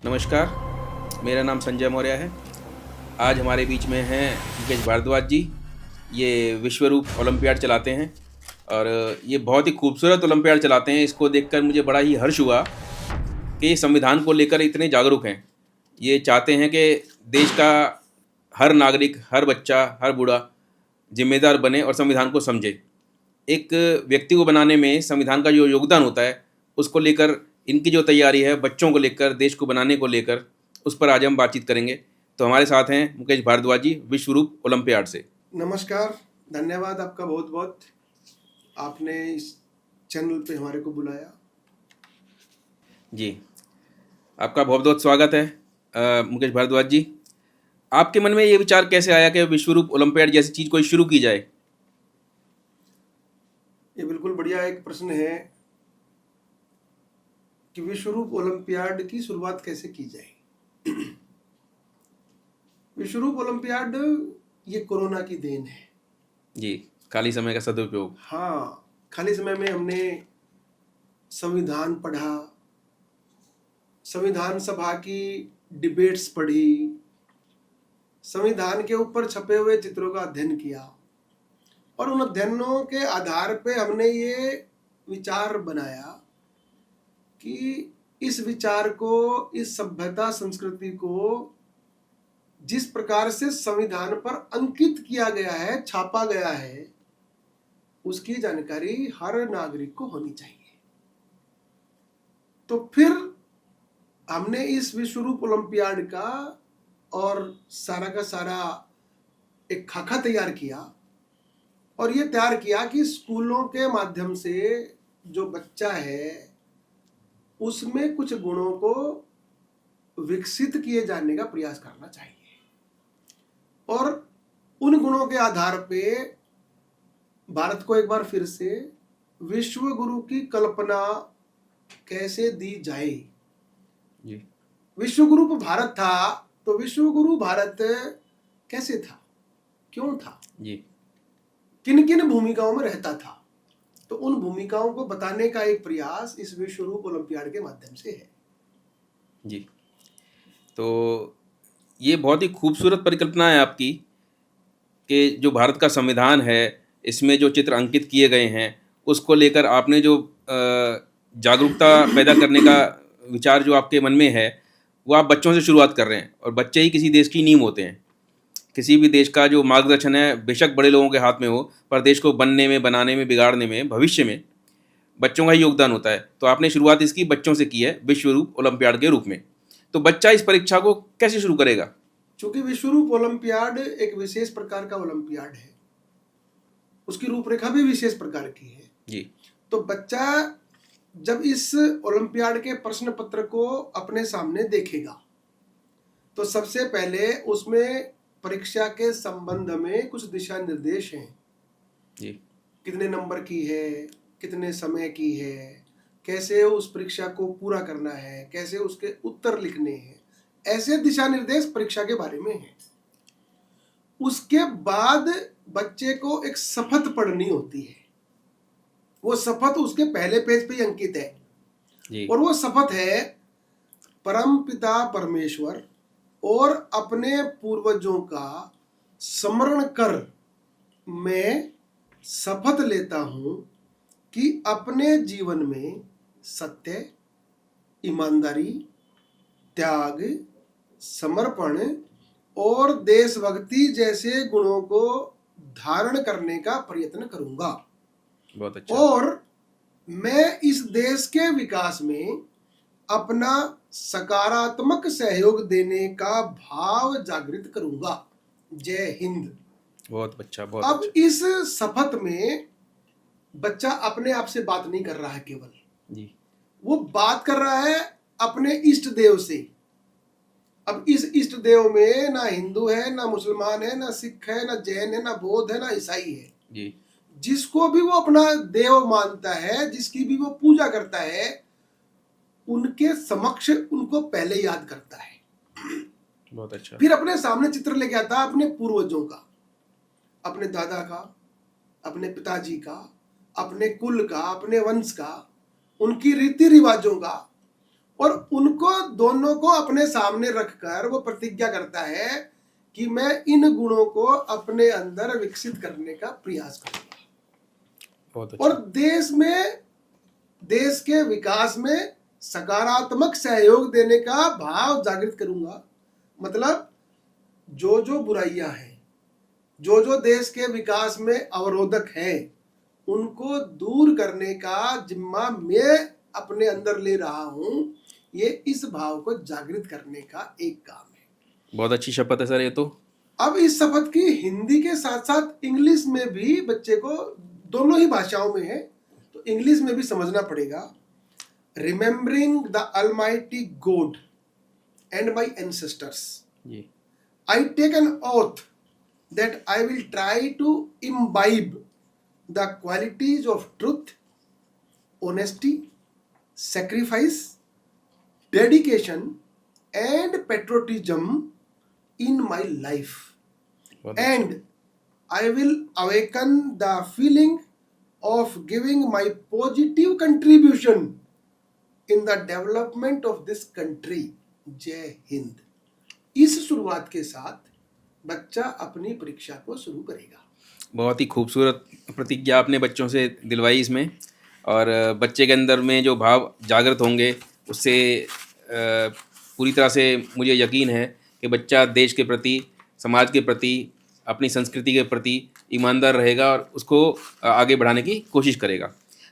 नमस्कार, मेरा नाम संजय मौर्य है। आज हमारे बीच में हैं मुकेश भारद्वाज जी। ये विश्वरूप ओलंपियाड चलाते हैं और ये बहुत ही खूबसूरत ओलंपियाड चलाते हैं। इसको देखकर मुझे बड़ा ही हर्ष हुआ कि ये संविधान को लेकर इतने जागरूक हैं। ये चाहते हैं कि देश का हर नागरिक, हर बच्चा, हर बूढ़ा ज़िम्मेदार बने और संविधान को समझे। एक व्यक्ति को बनाने में संविधान का जो योगदान होता है, उसको लेकर इनकी जो तैयारी है बच्चों को लेकर, देश को बनाने को लेकर, उस पर आज हम बातचीत करेंगे। तो हमारे साथ हैं मुकेश भारद्वाज जी, विश्वरूप ओलंपियाड से। नमस्कार। धन्यवाद आपका बहुत बहुत, आपने इस चैनल पे हमारे को बुलाया। जी, आपका बहुत बहुत स्वागत है। मुकेश भारद्वाज जी, आपके मन में ये विचार कैसे आया कि विश्वरूप ओलंपियाड जैसी चीज़ कोई शुरू की जाए? ये बिल्कुल बढ़िया एक प्रश्न है कि विश्वरूप ओलंपियाड की शुरुआत कैसे की जाए। विश्वरूप ओलंपियाड ये कोरोना की देन है। जी, खाली समय का सदुपयोग। हाँ, खाली समय में हमने संविधान पढ़ा, संविधान सभा की डिबेट्स पढ़ी, संविधान के ऊपर छपे हुए चित्रों का अध्ययन किया और उन अध्ययनों के आधार पे हमने ये विचार बनाया कि इस विचार को, इस सभ्यता संस्कृति को जिस प्रकार से संविधान पर अंकित किया गया है, छापा गया है, उसकी जानकारी हर नागरिक को होनी चाहिए। तो फिर हमने इस विश्वरूप ओलंपियाड का और सारा का सारा एक खाका तैयार किया और ये तैयार किया कि स्कूलों के माध्यम से जो बच्चा है उसमें कुछ गुणों को विकसित किए जाने का प्रयास करना चाहिए और उन गुणों के आधार पे भारत को एक बार फिर से विश्व गुरु की कल्पना कैसे दी जाए। जी, विश्व गुरु भारत था, तो विश्व गुरु भारत कैसे था, क्यों था, जी, किन किन भूमिकाओं में रहता था, तो उन भूमिकाओं को बताने का एक प्रयास इस विश्वरूप ओलंपियाड के माध्यम से है। जी। तो ये बहुत ही खूबसूरत परिकल्पना है आपकी कि जो भारत का संविधान है, इसमें जो चित्र अंकित किए गए हैं, उसको लेकर आपने जो जागरूकता पैदा करने का विचार जो आपके मन में है, वो आप बच्चों से शुरुआत कर रहे हैं और बच्चे ही किसी देश की नींव होते हैं। किसी भी देश का जो मार्गदर्शन है, बेशक बड़े लोगों के हाथ में हो, पर देश को बनने में, बनाने में, बिगाड़ने में, भविष्य में बच्चों का ही योगदान होता है। तो आपने शुरुआत इसकी बच्चों से की है, विश्वरूप ओलंपियाड के रूप में। तो बच्चा इस परीक्षा को कैसे शुरू करेगा? चूंकि विश्वरूप ओलंपियाड एक विशेष प्रकार का ओलंपियाड है, उसकी रूपरेखा भी विशेष प्रकार की है। जी, तो बच्चा जब इस ओलंपियाड के प्रश्न पत्र को अपने सामने देखेगा तो सबसे पहले उसमें परीक्षा के संबंध में कुछ दिशा निर्देश हैं। जी, कितने नंबर की है, कितने समय की है, कैसे उस परीक्षा को पूरा करना है, कैसे उसके उत्तर लिखने हैं, ऐसे दिशा निर्देश परीक्षा के बारे में हैं। उसके बाद बच्चे को एक शपथ पढ़नी होती है। वो शपथ उसके पहले पेज पे ही अंकित है जी, और वो शपथ है परम पिता परमेश्वर और अपने पूर्वजों का स्मरण कर मैं शपथ लेता हूं कि अपने जीवन में सत्य, ईमानदारी, त्याग, समर्पण और देशभक्ति जैसे गुणों को धारण करने का प्रयत्न करूंगा बहुत अच्छा। और मैं इस देश के विकास में अपना सकारात्मक सहयोग देने का भाव जागृत करूंगा। जय हिंद। बहुत अच्छा, बहुत अब अच्छा। इस शपथ में बच्चा अपने आप से बात नहीं कर रहा है, केवल जी, वो बात कर रहा है अपने इष्ट देव से। अब इस इष्ट देव में ना हिंदू है, ना मुसलमान है, ना सिख है, ना जैन है, ना बौद्ध है, ना ईसाई है। जी, जिसको भी वो अपना देव मानता है, जिसकी भी वो पूजा करता है, उनके समक्ष उनको पहले याद करता है। बहुत अच्छा। फिर अपने सामने चित्र लेके आता है अपने पूर्वजों का, अपने दादा का, अपने पिताजी का, अपने कुल का, अपने वंश का, उनकी रीति रिवाजों का, और उनको दोनों को अपने सामने रखकर वो प्रतिज्ञा करता है कि मैं इन गुणों को अपने अंदर विकसित करने का प्रयास करूंगा बहुत और अच्छा। देश के विकास में सकारात्मक सहयोग देने का भाव जागृत करूंगा। मतलब जो बुराइयां हैं, जो देश के विकास में अवरोधक है, उनको दूर करने का जिम्मा मैं अपने अंदर ले रहा हूं। ये इस भाव को जागृत करने का एक काम है। बहुत अच्छी शपथ है सर ये तो। अब इस शपथ की हिंदी के साथ साथ इंग्लिश में भी बच्चे को, दोनों ही भाषाओं में है तो इंग्लिश में भी समझना पड़ेगा। Remembering the almighty God and my ancestors, जी। I take an oath that I will try to imbibe the qualities of truth, honesty, sacrifice, dedication, and patriotism in my life. बहुत अच्छा। And I will awaken the feeling of giving my positive contribution in the development of this country. जय हिंद। इस शुरुआत के साथ बच्चा अपनी परीक्षा को शुरू करेगा। बहुत ही खूबसूरत प्रतिज्ञा आपने बच्चों से दिलवाई इसमें, और बच्चे के अंदर में जो भाव जागृत होंगे उससे पूरी तरह से मुझे यकीन है कि बच्चा देश के प्रति, समाज के प्रति, अपनी संस्कृति के प्रति ईमानदार रहेगा और उसको आगे बढ़ाने की कोशिश करेगा।